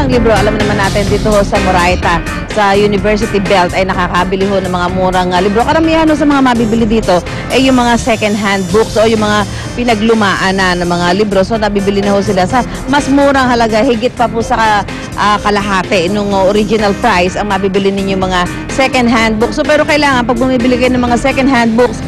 murang libro. Alam naman natin dito ho sa Moraita, sa University Belt ay nakakabili ho ng mga murang libro. Karamihan ho sa mga mabibili dito ay yung mga second-hand books o yung mga pinaglumaan na ng mga libro. So nabibili na ho sila sa mas murang halaga, higit pa po sa kalahati nung original price ang mabibili ninyo mga second-hand books. So pero kailangan pag bumibili kayo ng mga second-hand books,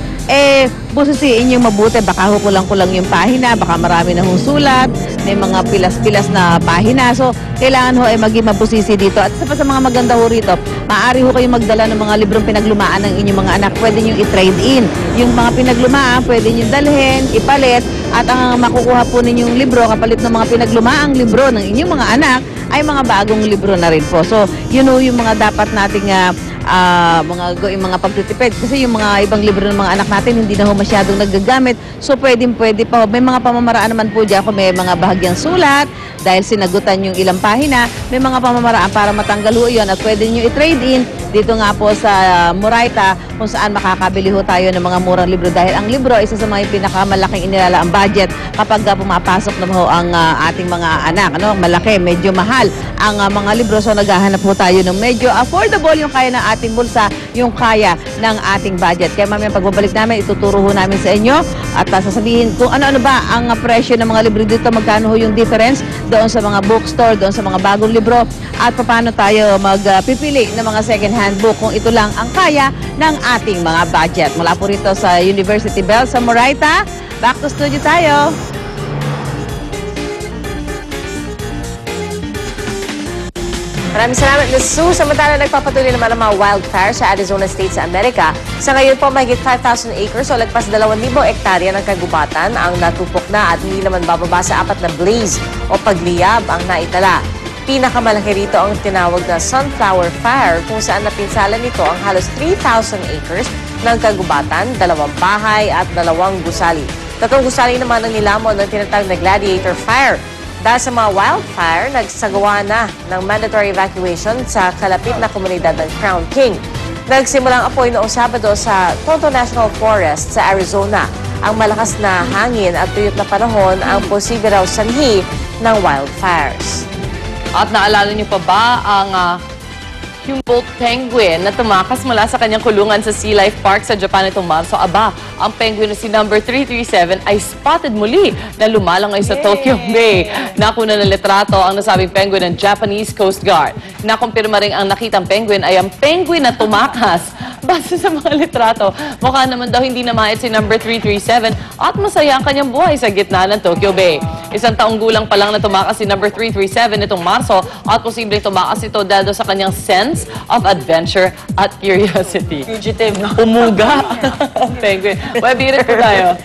busisiin yung mabuti. Baka kulang-kulang yung pahina, baka marami na hong sulat, may mga pilas-pilas na pahina. So, kailangan ho ay maging mabusisi dito. At sa mga maganda ho rito, maaari ho kayong magdala ng mga librong pinaglumaan ng inyong mga anak. Pwede nyo i-trade in. Yung mga pinaglumaan, pwede nyo dalhin, ipalit, at ang makukuha po ninyong libro, kapalit ng mga pinaglumaang libro ng inyong mga anak, ay mga bagong libro na rin po. So, yun ho yung mga dapat nating mga pagtitipid. Kasi yung mga ibang libro ng mga anak natin, hindi na ho masyadong nagagamit. So, pwede pa ho. May mga pamamaraan naman po dyan kung may mga bahagyang sulat, dahil sinagutan yung ilang pahina, may mga pamamaraan para matanggal ho yun at pwede nyo i-trade in dito nga po sa Moraita kung saan makakabili ho tayo ng mga murang libro dahil ang libro isa sa mga pinakamalaking inilalaang budget kapag pumapasok na ho ang ating mga anak. Ano? Malaki, medyo mahal ang mga libro. So naghahanap ho tayo ng medyo affordable yung kaya ng ating bulsa, yung kaya ng ating budget. Kaya mamaya pagbabalik namin, ituturo ho namin sa inyo at sasabihin kung ano-ano ba ang presyo ng mga libro dito, magkano ho yung difference doon sa mga bookstore, doon sa mga bagong libro at paano tayo magpipili ng mga second-hand book kung ito lang ang kaya ng ating mga budget. Mula po rito sa University Bell sa Moraita, back to studio tayo. Maraming salamat, Ms. Sue. Samantala, nagpapatuloy naman ang mga wildfire sa Arizona State sa Amerika. Sa ngayon po, mahigit 5,000 acres o lagpas 2,000 hektarya ng kagubatan ang natupok na at hindi naman bababa sa 4 na blaze o pagliyab ang naitala. Pinakamalaki rito ang tinawag na Sunflower Fire kung saan napinsala nito ang halos 3,000 acres ng kagubatan, 2 bahay at 2 gusali. 3 gusali naman ang nilamon ng tinatawag na Gladiator Fire. Dahil sa mga wildfire, nagsagawa na ng mandatory evacuation sa kalapit na komunidad ng Crown King. Nagsimulang apoy noong Sabado sa Tonto National Forest sa Arizona. Ang malakas na hangin at tuyot na panahon ang posible raw sanhi ng wildfires. At naalala niyo pa ba ang Humboldt penguin na tumakas mula sa kanyang kulungan sa Sea Life Park sa Japan itong Marso? Aba, ang penguin na si number 337 ay spotted muli na lumalangoy sa Tokyo Bay. Nakuna ng litrato ang nasabing penguin ng Japanese Coast Guard. Nakumpirma rin ang nakitang penguin ay ang penguin na tumakas. Base sa mga litrato, mukha naman daw hindi namait si number 337 at masaya ang kanyang buhay sa gitna ng Tokyo Bay. 1 taong gulang pa lang na tumakas si number 337 itong Marso at posibleng tumakas ito dahil sa kanyang sense of adventure at curiosity. Fugitive, no? Umuga ang penguin. Web hirit po tayo.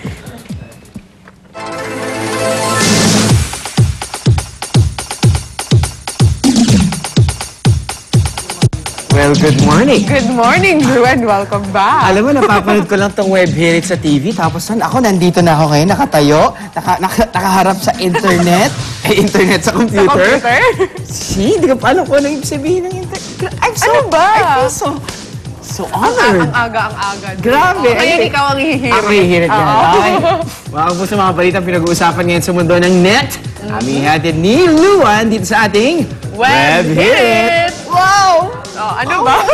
Well, good morning. Good morning, Drew, and welcome back. Alam mo, napapanood ko lang tong web hirit sa TV, tapos ako nandito na ako ngayon, nakatayo, nakaharap sa internet, internet sa computer. Sa computer? See, di ko pa alam kung ano ibig sabihin ng internet. Ano ba? I feel so honored. Ang aga. Grabe. Ngayon ikaw ang hihirit. Ako hihirit yan. Okay. Mga po sa mga balitang pinag-uusapan ngayon sa mundo ng net, aming hatid ni Luan dito sa ating Web Hit! Wow! Ano ba?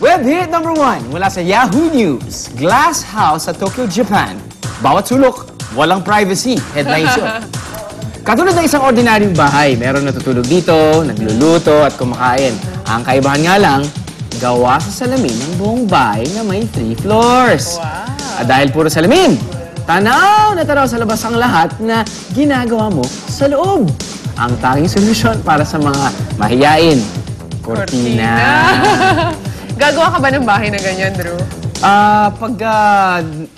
Web hit number 1 mula sa Yahoo News. Glass house sa Tokyo, Japan. Bawat sulok, walang privacy. Headlines yun. Katulad ng isang ordinaryong bahay, meron natutulog dito, nagluluto at kumakain. Ang kaibahan nga lang, gawa sa salamin ng buong bahay na may 3 floors. Wow! At dahil puro salamin, tanaw na tanaw sa labas ang lahat na ginagawa mo sa loob. Ang tanging solusyon para sa mga mahiyain, kortina. Gagawa ka ba ng bahay na ganyan, Drew? Pag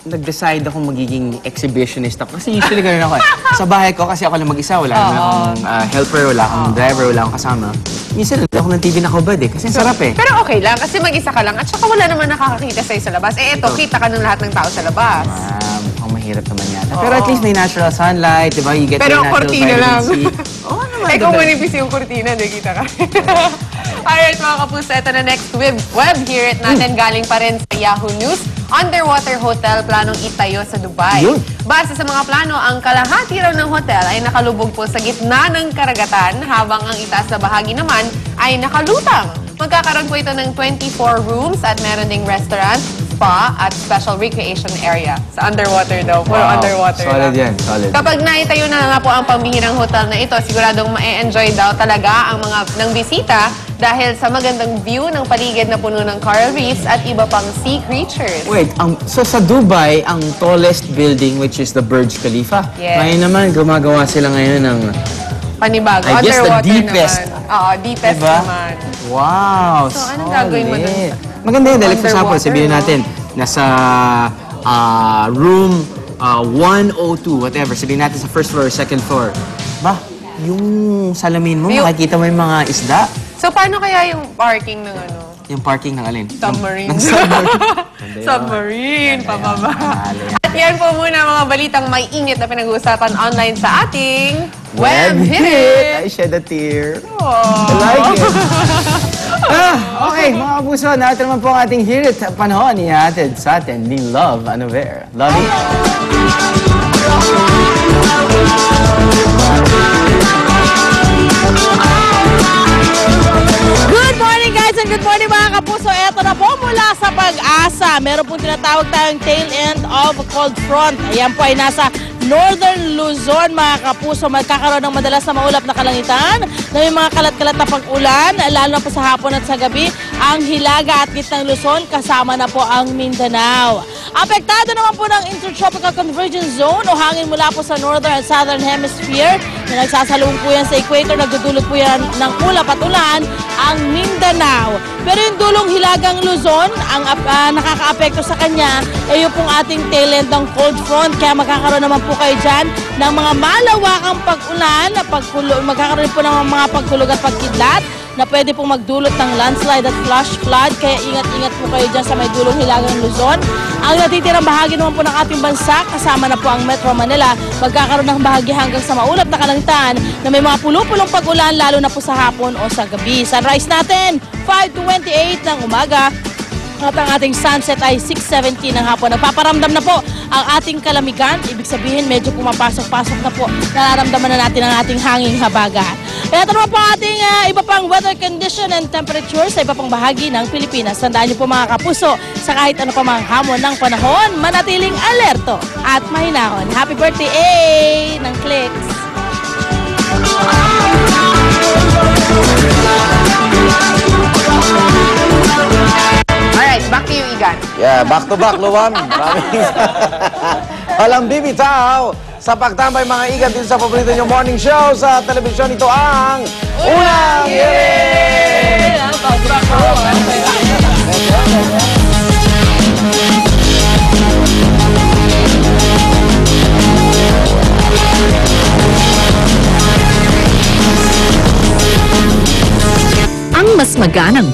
nag-decide ako magiging exhibitionist ako, kasi usually ganun ako eh. Sa bahay ko, kasi ako lang mag-isa, wala akong helper, wala akong driver, wala akong kasama. Minsan, ako ng TV nakubad eh, kasi sarap eh. Pero okay lang, kasi mag-isa ka lang at saka wala naman nakakakita sa'yo sa labas. Eto, kita ka ng lahat ng tao sa labas. Mukhang mahirap naman yata. Pero at least may natural sunlight, di ba? You get pero your natural kortina vitamin lang. C. Oo naman. Kung manipis yung kortina, nakita ka. Alright mga kapuso, ito na next web hirit natin galing pa rin sa Yahoo News. underwater hotel planong itayo sa Dubai. Yun. Base sa mga plano, ang kalahati raw ng hotel ay nakalubog po sa gitna ng karagatan habang ang itaas na bahagi naman ay nakalutang. Magkakaroon po ito ng 24 rooms at meron ding restaurant, spa at special recreation area. Sa underwater daw. Puro underwater Solid lang. yan, solid. Kapag naitayo na nga po ang pambihirang hotel na ito, siguradong ma-enjoy daw talaga ang mga ng bisita dahil sa magandang view ng paligid na puno ng coral reefs at iba pang sea creatures. Wait, so sa Dubai, ang tallest building which is the Burj Khalifa. Yes. Ngayon naman, gumagawa sila ngayon ng... Panibago. I guess the Underwater deepest. naman. Oo, deepest Diba? naman. Wow, So, anong gagawin mo dun solid. sa- Maganda yun, dahil for example, Underwater, sabihin no? natin, nasa room 102, whatever, sabihin natin sa first floor, second floor. Ba, yung salamin mo, View. makikita mo yung mga isda. So, paano kaya yung parking ng ano? Yung parking ng alin? Submarine. Ng submarine. Submarine, pababa. Yan. At yan po muna mga balitang may init na pinag-uusapan online sa ating Web hit! I shed a tear. I like it. Okay, mga kapuso, narito naman po ang ating hirit panahon ihatid sa atin ni Love Anover. Love it. Good morning guys and good morning mga kapuso. Eto na po mula sa Pag-asa. Meron pong tinatawag tayong tail end of a cold front. Ayan po ay nasa Northern Luzon mga kapuso. Magkakaroon ng madalas na maulap na kalangitan na may mga kalat-kalat na pag-ulan, lalo na po sa hapon at sa gabi. Ang Hilaga at Gitnang Luzon kasama na po ang Mindanao. Apektado naman po ng Intertropical Convergence Zone o hangin mula po sa Northern at Southern Hemisphere na nagsasalubong po yan sa equator, nagdudulot po yan ng ulap at ulan ang Mindanao. Pero yung dulong Hilagang Luzon, ang nakaka-apekto sa kanya ay yung pong ating tail end ng cold front. Kaya magkakaroon naman po kayo dyan ng mga malawakang pag-ulan, magkakaroon po ng mga pagkulog at pagkidlat na pwede pong magdulot ng landslide at flash flood. Kaya ingat-ingat po kayo dyan sa may dulong Hilagang Luzon. Ang natitirang bahagi naman po ng ating bansa, kasama na po ang Metro Manila, magkakaroon ng bahagi hanggang sa maulap na kalangitan na may mga pulupulong pag-ulan lalo na po sa hapon o sa gabi. Sunrise natin, 5:28 ng umaga. At ang ating sunset ay 6:17 ng hapon. Nagpaparamdam na po ang ating kalamigan. Ibig sabihin, medyo pumapasok-pasok na po. Nararamdaman na natin ang ating hanging habagat. Ito naman po ang ating iba pang weather condition and temperature sa iba pang bahagi ng Pilipinas. Tandaan niyo po mga kapuso, sa kahit ano pa mga hamon ng panahon, manatiling alerto at mahinahon. Happy birthday, A ng Clicks! Alright, back to you, Igan. Yeah, back to back, Luwan. Walang bibitaw sa pagtambay mga igan dito sa paborito niyong morning show sa telebisyon. Ito ang Unang Hirit! Ang mas maganang